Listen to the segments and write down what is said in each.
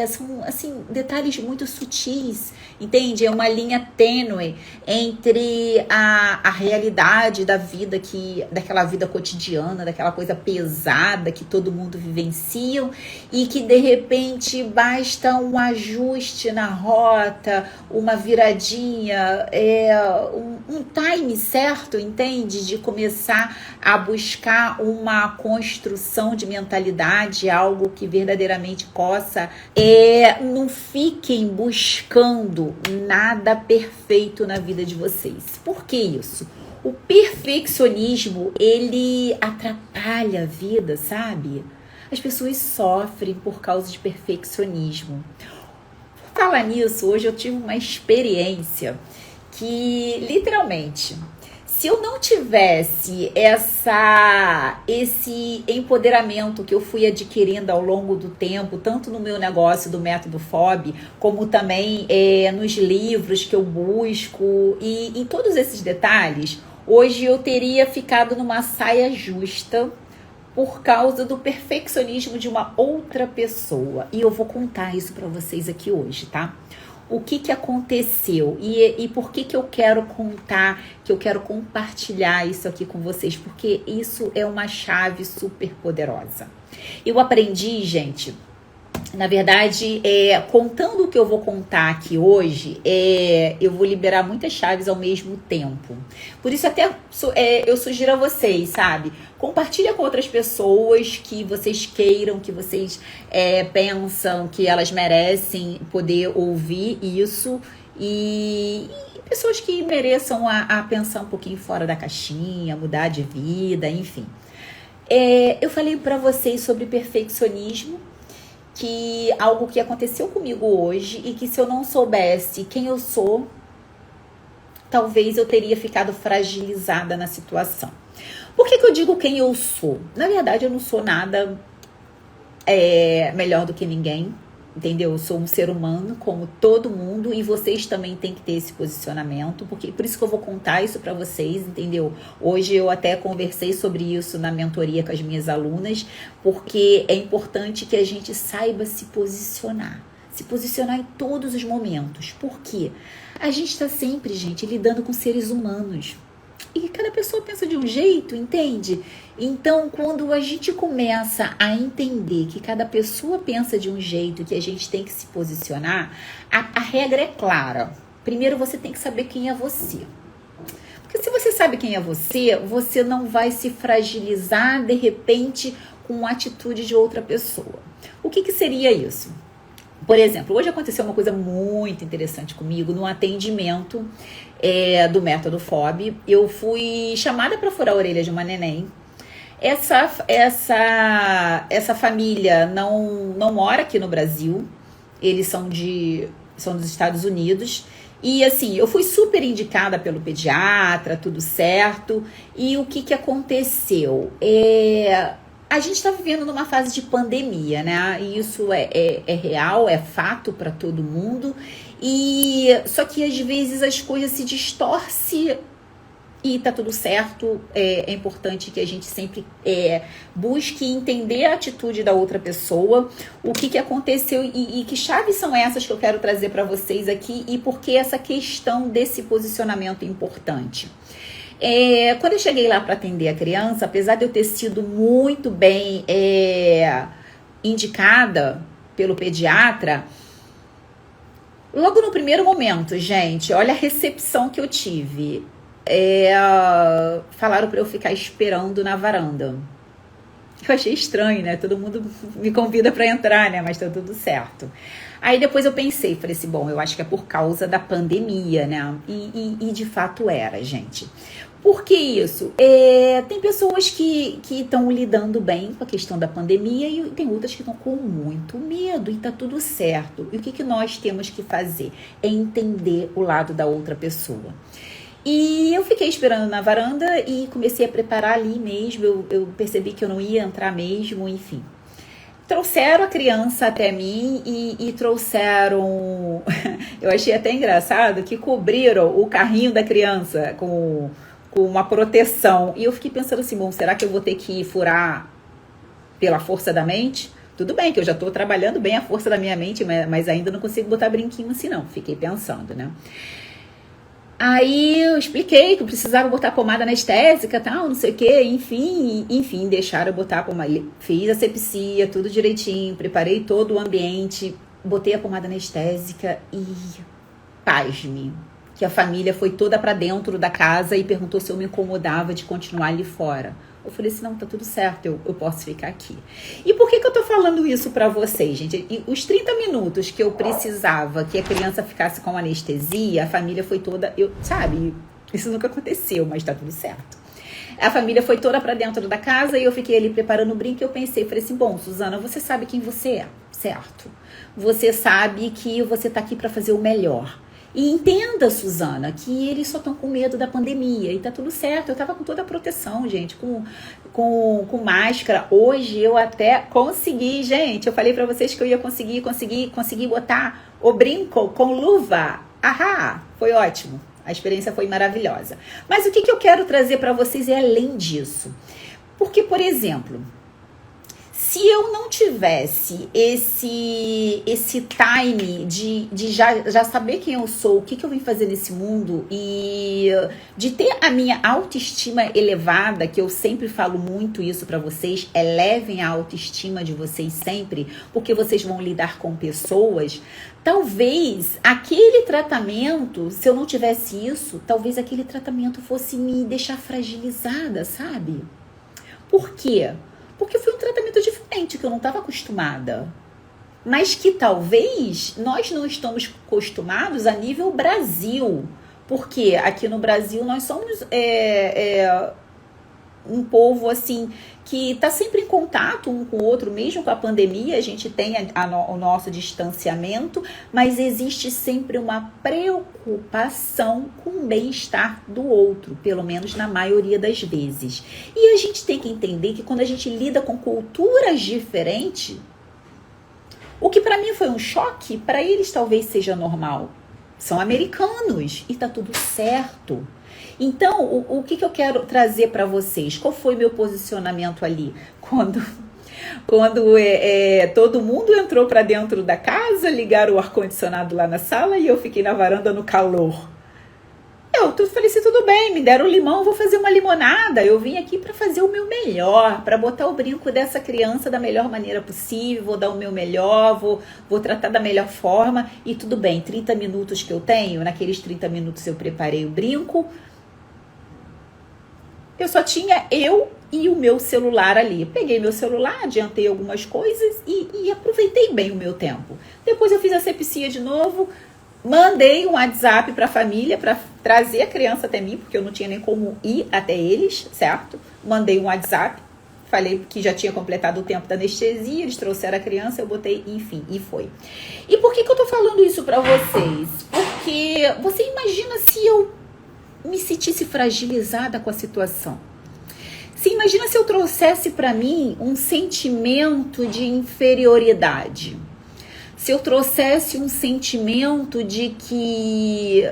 são assim, detalhes muito sutis, entende? É uma linha tênue entre a realidade da vida, daquela vida cotidiana, daquela coisa pesada que todo mundo vivencia, e que de repente basta um ajuste na rota, uma viradinha, um time certo, entende? De começar a buscar uma construção de mentalidade, algo que verdadeiramente possa. Não fiquem buscando nada perfeito na vida de vocês. Por que isso? O perfeccionismo, ele atrapalha a vida, sabe? As pessoas sofrem por causa de perfeccionismo. Por falar nisso, hoje eu tive uma experiência que, literalmente, se eu não tivesse esse empoderamento que eu fui adquirindo ao longo do tempo, tanto no meu negócio do Método FOB, como também nos livros que eu busco e em todos esses detalhes, hoje eu teria ficado numa saia justa por causa do perfeccionismo de uma outra pessoa. E eu vou contar isso para vocês aqui hoje, tá? O que aconteceu e por que eu quero contar, que eu quero compartilhar isso aqui com vocês, porque isso é uma chave super poderosa. Eu aprendi, gente, na verdade, contando o que eu vou contar aqui hoje, eu vou liberar muitas chaves ao mesmo tempo. Por isso até eu sugiro a vocês, sabe? Compartilha com outras pessoas que vocês queiram, que vocês pensam que elas merecem poder ouvir isso. E pessoas que mereçam a pensar um pouquinho fora da caixinha, mudar de vida, enfim. Eu falei para vocês sobre perfeccionismo, que algo que aconteceu comigo hoje e que se eu não soubesse quem eu sou, talvez eu teria ficado fragilizada na situação. Por que eu digo quem eu sou? Na verdade, eu não sou nada melhor do que ninguém, entendeu? Eu sou um ser humano como todo mundo e vocês também têm que ter esse posicionamento, porque por isso que eu vou contar isso para vocês, entendeu? Hoje eu até conversei sobre isso na mentoria com as minhas alunas, porque é importante que a gente saiba se posicionar em todos os momentos. Por quê? A gente está sempre, gente, lidando com seres humanos. E cada pessoa pensa de um jeito, entende? Então, quando a gente começa a entender que cada pessoa pensa de um jeito, que a gente tem que se posicionar, a regra é clara. Primeiro, você tem que saber quem é você. Porque se você sabe quem é você não vai se fragilizar, de repente, com a atitude de outra pessoa. O que seria isso? Por exemplo, hoje aconteceu uma coisa muito interessante comigo no atendimento do Método FOB. Eu fui chamada para furar a orelha de uma neném. Essa família não mora aqui no Brasil. Eles são dos Estados Unidos. E assim, eu fui super indicada pelo pediatra, tudo certo. E o que aconteceu? A gente está vivendo numa fase de pandemia, né? E isso é real, é fato para todo mundo. E só que às vezes as coisas se distorcem e tá tudo certo. É importante que a gente sempre busque entender a atitude da outra pessoa, o que aconteceu e que chaves são essas que eu quero trazer para vocês aqui e por que essa questão desse posicionamento é importante. Quando eu cheguei lá para atender a criança, apesar de eu ter sido muito bem indicada pelo pediatra, logo no primeiro momento, gente, olha a recepção que eu tive. Falaram para eu ficar esperando na varanda. Eu achei estranho, né? Todo mundo me convida para entrar, né? Mas tá tudo certo. Aí depois eu pensei, falei assim, bom, eu acho que é por causa da pandemia, né? E de fato era, gente. Por que isso? Tem pessoas que estão lidando bem com a questão da pandemia e tem outras que estão com muito medo e tá tudo certo. E o que nós temos que fazer? É entender o lado da outra pessoa. E eu fiquei esperando na varanda e comecei a preparar ali mesmo. Eu percebi que eu não ia entrar mesmo, enfim. Trouxeram a criança até mim e trouxeram... Eu achei até engraçado que cobriram o carrinho da criança com uma proteção. E eu fiquei pensando assim, bom, será que eu vou ter que furar pela força da mente? Tudo bem que eu já tô trabalhando bem a força da minha mente, mas ainda não consigo botar brinquinho assim não. Fiquei pensando, né? Aí eu expliquei que eu precisava botar pomada anestésica, tal, não sei o que, enfim, deixaram eu botar a pomada. Fiz a asepsia, tudo direitinho, preparei todo o ambiente, botei a pomada anestésica e pasme, que a família foi toda pra dentro da casa e perguntou se eu me incomodava de continuar ali fora. Eu falei assim, não, tá tudo certo, eu posso ficar aqui. E por que eu tô falando isso pra vocês, gente? E os 30 minutos que eu precisava que a criança ficasse com anestesia, a família foi toda, sabe, isso nunca aconteceu, mas tá tudo certo. A família foi toda pra dentro da casa e eu fiquei ali preparando o brinco e eu pensei, falei assim, bom, Suzana, você sabe quem você é, certo? Você sabe que você tá aqui pra fazer o melhor. E entenda, Suzana, que eles só estão com medo da pandemia e tá tudo certo. Eu tava com toda a proteção, gente, com máscara. Hoje eu até consegui, gente. Eu falei pra vocês que eu ia conseguir botar o brinco com luva. Ahá, foi ótimo. A experiência foi maravilhosa. Mas o que eu quero trazer pra vocês é além disso. Porque, por exemplo, se eu não tivesse esse time de já saber quem eu sou, o que eu vim fazer nesse mundo e de ter a minha autoestima elevada, que eu sempre falo muito isso pra vocês, elevem a autoestima de vocês sempre, porque vocês vão lidar com pessoas. Talvez aquele tratamento, se eu não tivesse isso, talvez aquele tratamento fosse me deixar fragilizada, sabe? Por quê? Porque foi um tratamento diferente, que eu não estava acostumada. Mas que talvez nós não estamos acostumados a nível Brasil. Porque aqui no Brasil nós somos um povo assim que está sempre em contato um com o outro, mesmo com a pandemia, a gente tem o nosso distanciamento, mas existe sempre uma preocupação com o bem-estar do outro, pelo menos na maioria das vezes. E a gente tem que entender que quando a gente lida com culturas diferentes, o que para mim foi um choque, para eles talvez seja normal. São americanos e tá tudo certo. Então, o que eu quero trazer para vocês? Qual foi meu posicionamento ali? Quando todo mundo entrou para dentro da casa, ligaram o ar-condicionado lá na sala e eu fiquei na varanda no calor. Eu falei assim, tudo bem, me deram limão, vou fazer uma limonada. Eu vim aqui para fazer o meu melhor, para botar o brinco dessa criança da melhor maneira possível, vou dar o meu melhor, vou tratar da melhor forma. E tudo bem, 30 minutos que eu tenho, naqueles 30 minutos eu preparei o brinco. Eu só tinha eu e o meu celular ali. Peguei meu celular, adiantei algumas coisas e aproveitei bem o meu tempo. Depois eu fiz a asepsia de novo, mandei um WhatsApp para a família para trazer a criança até mim, porque eu não tinha nem como ir até eles, certo? Mandei um WhatsApp, falei que já tinha completado o tempo da anestesia, eles trouxeram a criança, eu botei, enfim, e foi. E por que eu tô falando isso para vocês? Porque você imagina se eu me sentisse fragilizada com a situação. Você imagina se eu trouxesse para mim um sentimento de inferioridade. Se eu trouxesse um sentimento de que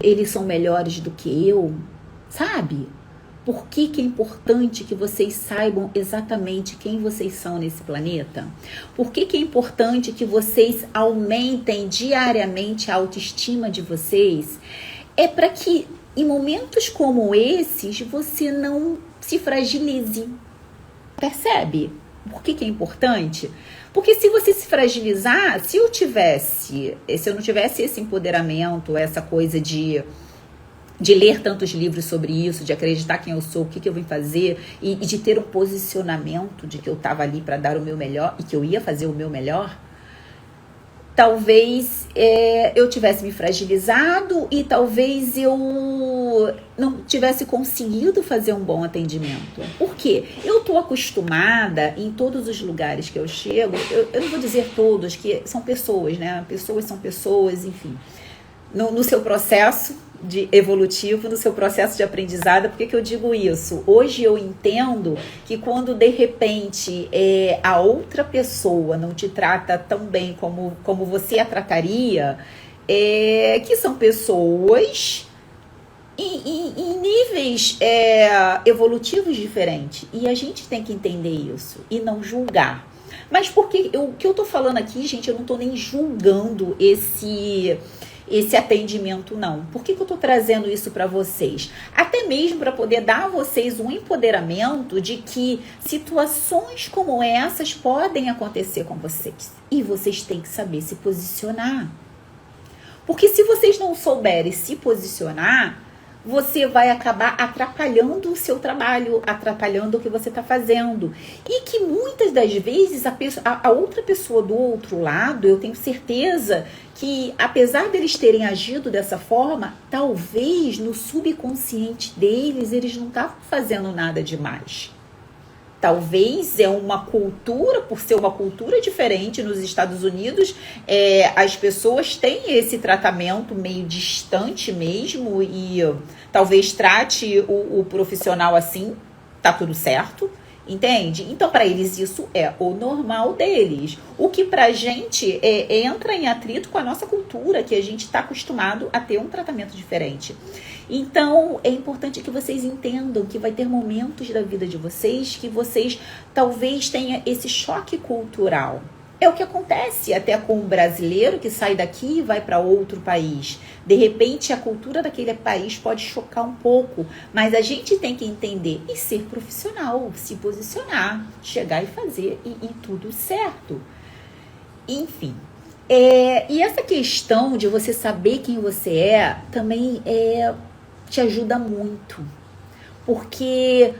eles são melhores do que eu, sabe? Por que é importante que vocês saibam exatamente quem vocês são nesse planeta? Por que é importante que vocês aumentem diariamente a autoestima de vocês? É para que em momentos como esses você não se fragilize. Percebe? Por que é importante? Porque se você se fragilizar, se eu não tivesse esse empoderamento, essa coisa de ler tantos livros sobre isso, de acreditar quem eu sou, o que eu vim fazer, e de ter um posicionamento de que eu estava ali para dar o meu melhor e que eu ia fazer o meu melhor, talvez eu tivesse me fragilizado e talvez eu não tivesse conseguido fazer um bom atendimento. Por quê? Eu estou acostumada em todos os lugares que eu chego, eu não vou dizer todos, que são pessoas, né? Pessoas são pessoas, enfim. No seu processo de evolutivo, no seu processo de aprendizado. Por que eu digo isso? Hoje eu entendo que quando de repente a outra pessoa não te trata tão bem como você a trataria, que são pessoas em níveis evolutivos diferentes. E a gente tem que entender isso e não julgar. Mas porque o que eu tô falando aqui, gente, eu não tô nem julgando esse atendimento, não. Por que eu tô trazendo isso para vocês? Até mesmo para poder dar a vocês um empoderamento de que situações como essas podem acontecer com vocês. E vocês têm que saber se posicionar. Porque se vocês não souberem se posicionar, você vai acabar atrapalhando o seu trabalho, atrapalhando o que você está fazendo. E que muitas das vezes a outra pessoa do outro lado, eu tenho certeza que, apesar deles terem agido dessa forma, talvez no subconsciente deles, eles não estavam fazendo nada demais. Talvez é uma cultura, por ser uma cultura diferente nos Estados Unidos, as pessoas têm esse tratamento meio distante mesmo e talvez trate o profissional assim, tá tudo certo, entende? Então, para eles isso é o normal deles. O que pra gente entra em atrito com a nossa cultura, que a gente está acostumado a ter um tratamento diferente. Então, é importante que vocês entendam que vai ter momentos da vida de vocês que vocês talvez tenham esse choque cultural. É o que acontece até com um brasileiro que sai daqui e vai para outro país. De repente, a cultura daquele país pode chocar um pouco, mas a gente tem que entender e ser profissional, se posicionar, chegar e fazer e tudo certo. Enfim. E essa questão de você saber quem você é também te ajuda muito, porque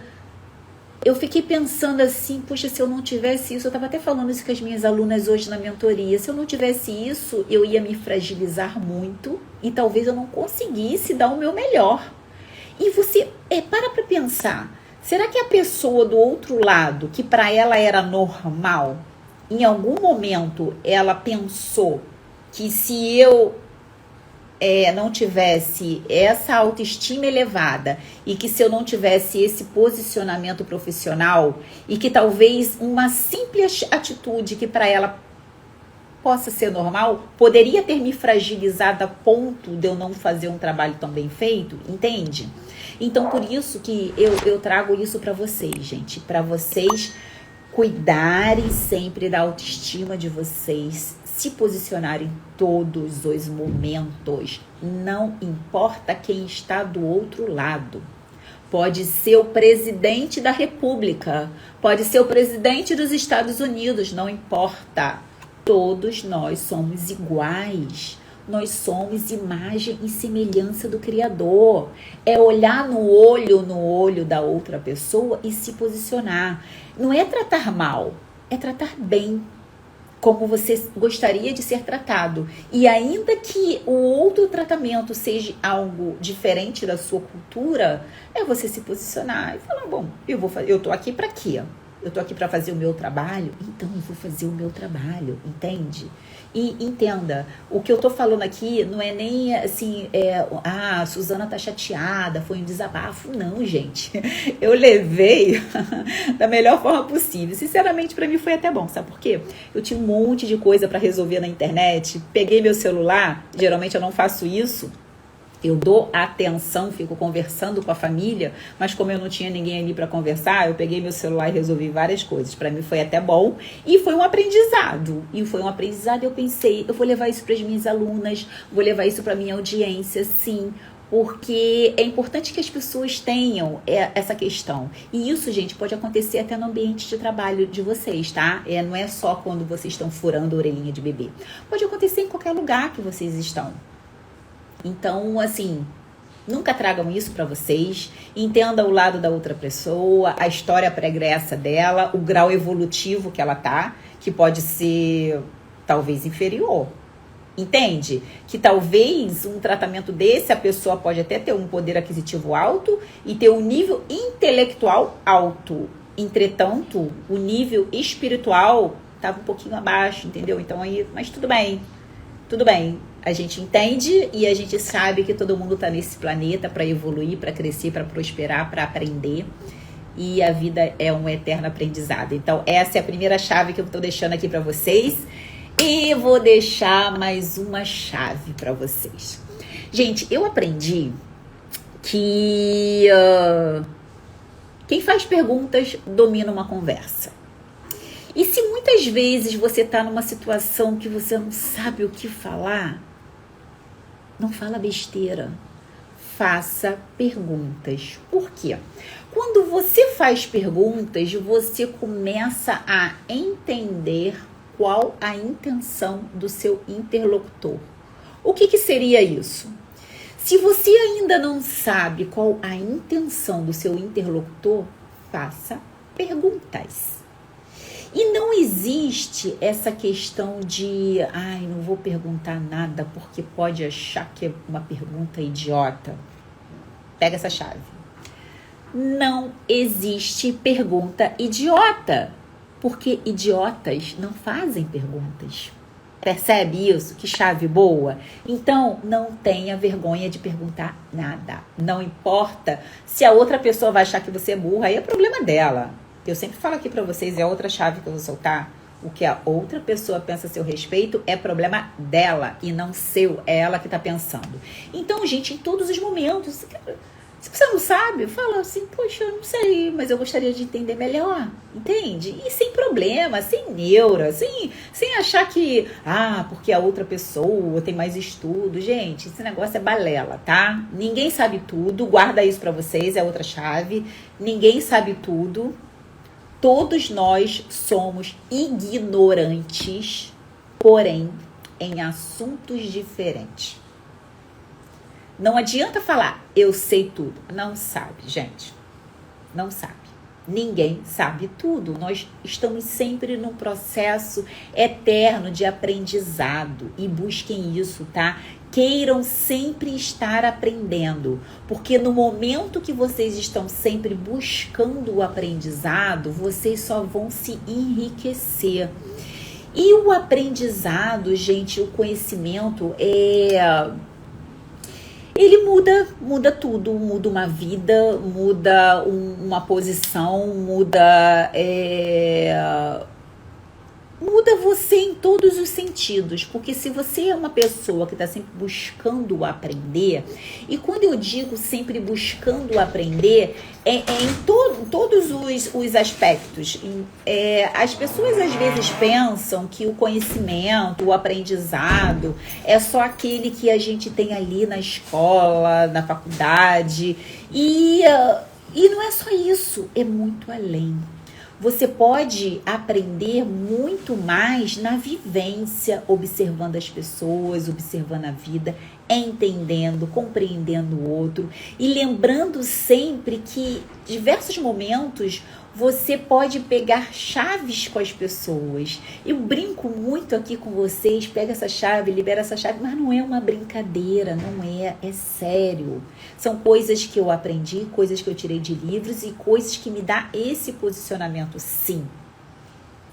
eu fiquei pensando assim, poxa, se eu não tivesse isso, eu estava até falando isso com as minhas alunas hoje na mentoria, se eu não tivesse isso, eu ia me fragilizar muito e talvez eu não conseguisse dar o meu melhor. E você, para pensar, será que a pessoa do outro lado, que para ela era normal, em algum momento ela pensou que se eu não tivesse essa autoestima elevada e que se eu não tivesse esse posicionamento profissional e que talvez uma simples atitude que para ela possa ser normal, poderia ter me fragilizado a ponto de eu não fazer um trabalho tão bem feito, entende? Então, por isso que eu trago isso para vocês, gente, para vocês cuidarem sempre da autoestima de vocês, se posicionar em todos os momentos, não importa quem está do outro lado. Pode ser o presidente da República, pode ser o presidente dos Estados Unidos, não importa. Todos nós somos iguais. Nós somos imagem e semelhança do Criador. É olhar no olho da outra pessoa e se posicionar. Não é tratar mal, é tratar bem, como você gostaria de ser tratado. E ainda que o outro tratamento seja algo diferente da sua cultura, é você se posicionar e falar, bom, eu tô aqui para quê? Eu tô aqui para fazer o meu trabalho, então eu vou fazer o meu trabalho, entende? E entenda, o que eu tô falando aqui não é nem assim, a Suzana tá chateada, foi um desabafo, não, gente. Eu levei da melhor forma possível. Sinceramente, para mim foi até bom, sabe por quê? Eu tinha um monte de coisa para resolver na internet, peguei meu celular, geralmente eu não faço isso. Eu dou atenção, fico conversando com a família, mas como eu não tinha ninguém ali para conversar, eu peguei meu celular e resolvi várias coisas. Para mim foi até bom e foi um aprendizado. Eu pensei, eu vou levar isso para as minhas alunas, vou levar isso para minha audiência, sim, porque é importante que as pessoas tenham essa questão. E isso, gente, pode acontecer até no ambiente de trabalho de vocês, tá? Não é só quando vocês estão furando a orelhinha de bebê. Pode acontecer em qualquer lugar que vocês estão. Então, assim, nunca tragam isso para vocês. Entenda o lado da outra pessoa, a história pregressa dela, o grau evolutivo que ela tá, que pode ser talvez inferior. Entende? Que talvez um tratamento desse, a pessoa pode até ter um poder aquisitivo alto e ter um nível intelectual alto. Entretanto, o nível espiritual estava um pouquinho abaixo, entendeu? Então aí, mas tudo bem. Tudo bem, a gente entende e a gente sabe que todo mundo está nesse planeta para evoluir, para crescer, para prosperar, para aprender. E a vida é um eterno aprendizado. Então, essa é a primeira chave que eu estou deixando aqui para vocês. E vou deixar mais uma chave para vocês. Gente, eu aprendi que quem faz perguntas domina uma conversa. E se muitas vezes você está numa situação que você não sabe o que falar, não fala besteira. Faça perguntas. Por quê? Quando você faz perguntas, você começa a entender qual a intenção do seu interlocutor. O que seria isso? Se você ainda não sabe qual a intenção do seu interlocutor, faça perguntas. E não existe essa questão de, não vou perguntar nada porque pode achar que é uma pergunta idiota. Pega essa chave. Não existe pergunta idiota, porque idiotas não fazem perguntas. Percebe isso? Que chave boa? Então, não tenha vergonha de perguntar nada. Não importa se a outra pessoa vai achar que você é burra, aí é problema dela. Eu sempre falo aqui pra vocês, é outra chave que eu vou soltar. O que a outra pessoa pensa a seu respeito é problema dela e não seu, é ela que tá pensando. Então, gente, em todos os momentos, se você não sabe, fala assim, poxa, eu não sei, mas eu gostaria de entender melhor, entende? E sem problema, sem neura, sem achar que, porque a outra pessoa tem mais estudo. Gente, esse negócio é balela, tá? Ninguém sabe tudo, guarda isso pra vocês, é outra chave. Ninguém sabe tudo. Todos nós somos ignorantes, porém, em assuntos diferentes. Não adianta falar, eu sei tudo. Não sabe, gente. Não sabe. Ninguém sabe tudo. Nós estamos sempre num processo eterno de aprendizado. E busquem isso, tá? Queiram sempre estar aprendendo. Porque no momento que vocês estão sempre buscando o aprendizado, vocês só vão se enriquecer. E o aprendizado, gente, o conhecimento ele muda tudo, muda uma vida, muda uma posição, muda você em todos os sentidos, porque se você é uma pessoa que está sempre buscando aprender, e quando eu digo sempre buscando aprender, é em todos os aspectos. As pessoas às vezes pensam que o conhecimento, o aprendizado, é só aquele que a gente tem ali na escola, na faculdade, e não é só isso, é muito além. Você pode aprender muito mais na vivência, observando as pessoas, observando a vida, entendendo, compreendendo o outro e lembrando sempre que em diversos momentos você pode pegar chaves com as pessoas. Eu brinco muito aqui com vocês, pega essa chave, libera essa chave, mas não é uma brincadeira, não é sério. São coisas que eu aprendi, coisas que eu tirei de livros e coisas que me dá esse posicionamento, sim.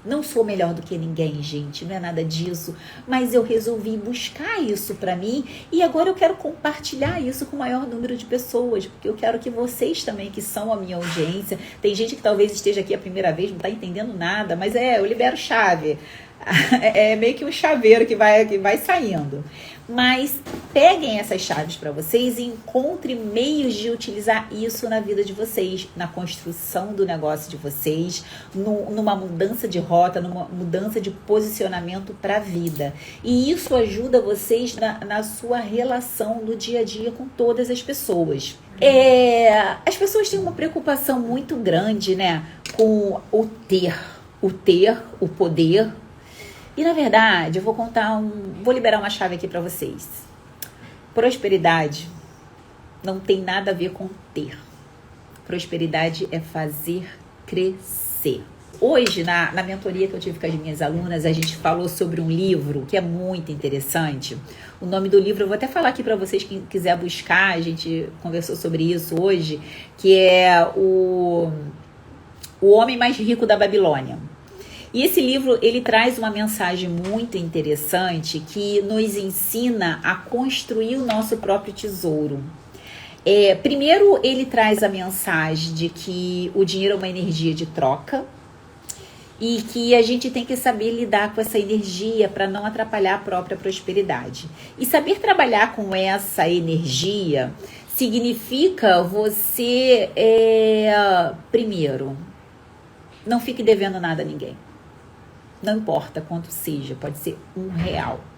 Não sou melhor do que ninguém, gente, não é nada disso, mas eu resolvi buscar isso pra mim e agora eu quero compartilhar isso com o maior número de pessoas, porque eu quero que vocês também, que são a minha audiência, tem gente que talvez esteja aqui a primeira vez, não tá entendendo nada, mas eu libero chave, é meio que um chaveiro que vai saindo. Mas peguem essas chaves para vocês e encontrem meios de utilizar isso na vida de vocês, na construção do negócio de vocês, numa mudança de rota, numa mudança de posicionamento para a vida. E isso ajuda vocês na sua relação no dia a dia com todas as pessoas. As pessoas têm uma preocupação muito grande, né, com o ter, o poder. E na verdade, eu vou liberar uma chave aqui para vocês. Prosperidade não tem nada a ver com ter. Prosperidade é fazer crescer. Hoje, na mentoria que eu tive com as minhas alunas, a gente falou sobre um livro que é muito interessante. O nome do livro, eu vou até falar aqui para vocês, quem quiser buscar, a gente conversou sobre isso hoje, que é o Homem Mais Rico da Babilônia. E esse livro, ele traz uma mensagem muito interessante que nos ensina a construir o nosso próprio tesouro. Primeiro, ele traz a mensagem de que o dinheiro é uma energia de troca e que a gente tem que saber lidar com essa energia para não atrapalhar a própria prosperidade. E saber trabalhar com essa energia significa você, primeiro, não fique devendo nada a ninguém. Não importa quanto seja, pode ser R$ 1.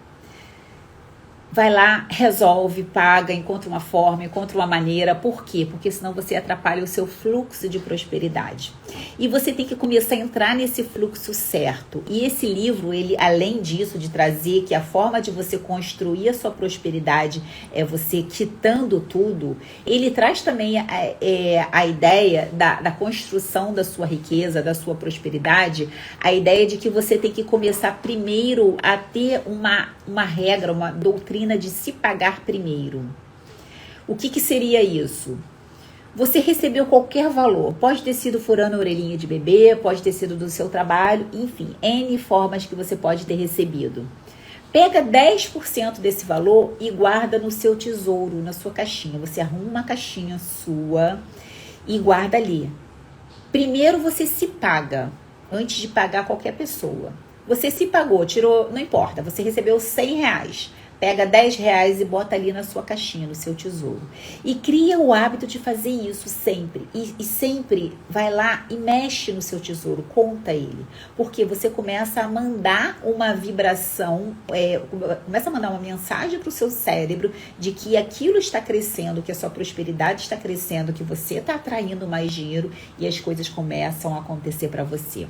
Vai lá, resolve, paga, encontra uma forma, encontra uma maneira. Por quê? Porque senão você atrapalha o seu fluxo de prosperidade. E você tem que começar a entrar nesse fluxo certo. E esse livro, ele, além disso, de trazer que a forma de você construir a sua prosperidade é você quitando tudo, ele traz também a ideia da construção da sua riqueza, da sua prosperidade, a ideia de que você tem que começar primeiro a ter uma regra, uma doutrina de se pagar primeiro. O que seria isso? Você recebeu qualquer valor, pode ter sido furando a orelhinha de bebê, pode ter sido do seu trabalho, enfim, N formas que você pode ter recebido. Pega 10% desse valor e guarda no seu tesouro, na sua caixinha. Você arruma uma caixinha sua e guarda ali. Primeiro você se paga, antes de pagar qualquer pessoa. Você se pagou, tirou, não importa, você recebeu R$100. Pega R$10 e bota ali na sua caixinha, no seu tesouro. E cria o hábito de fazer isso sempre. E sempre vai lá e mexe no seu tesouro, conta ele. Porque você começa a mandar uma vibração, começa a mandar uma mensagem para o seu cérebro de que aquilo está crescendo, que a sua prosperidade está crescendo, que você está atraindo mais dinheiro e as coisas começam a acontecer para você.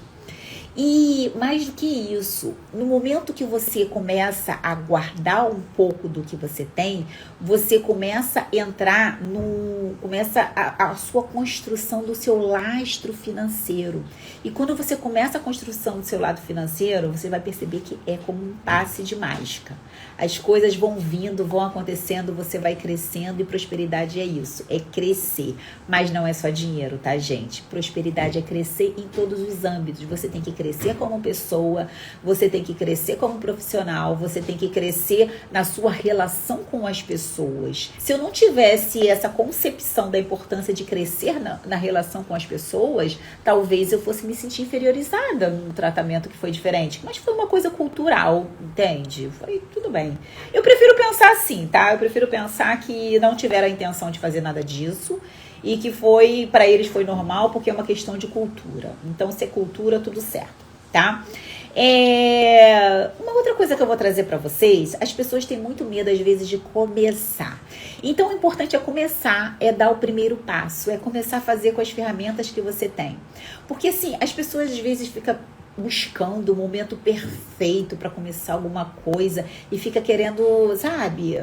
E mais do que isso, no momento que você começa a guardar um pouco do que você tem, você começa a entrar começa a sua construção do seu lastro financeiro. E quando você começa a construção do seu lado financeiro, você vai perceber que é como um passe de mágica. As coisas vão vindo, vão acontecendo, você vai crescendo e prosperidade é isso, é crescer. Mas não é só dinheiro, tá, gente? Prosperidade é crescer em todos os âmbitos. Você tem que crescer como pessoa, você tem que crescer como profissional, você tem que crescer na sua relação com as pessoas. Se eu não tivesse essa concepção da importância de crescer na relação com as pessoas, talvez eu fosse me sentir inferiorizada num tratamento que foi diferente. Mas foi uma coisa cultural, entende? Foi tudo bem. Eu prefiro pensar assim, tá? Eu prefiro pensar que não tiveram a intenção de fazer nada disso e que para eles foi normal porque é uma questão de cultura. Então, se é cultura, tudo certo, tá? Uma outra coisa que eu vou trazer para vocês, as pessoas têm muito medo às vezes de começar. Então o importante é começar, é dar o primeiro passo, é começar a fazer com as ferramentas que você tem. Porque assim, as pessoas às vezes ficam buscando o momento perfeito para começar alguma coisa e fica querendo, sabe?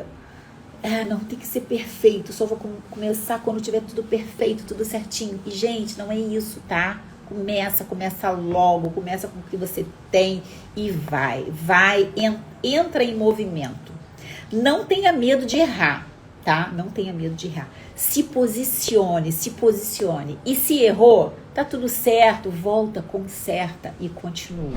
Não, tem que ser perfeito, só vou começar quando tiver tudo perfeito, tudo certinho. E gente, não é isso, tá? Começa logo, começa com o que você tem e entra em movimento. Não tenha medo de errar, tá? Não tenha medo de errar. Se posicione. E se errou, tá tudo certo, volta, conserta e continua.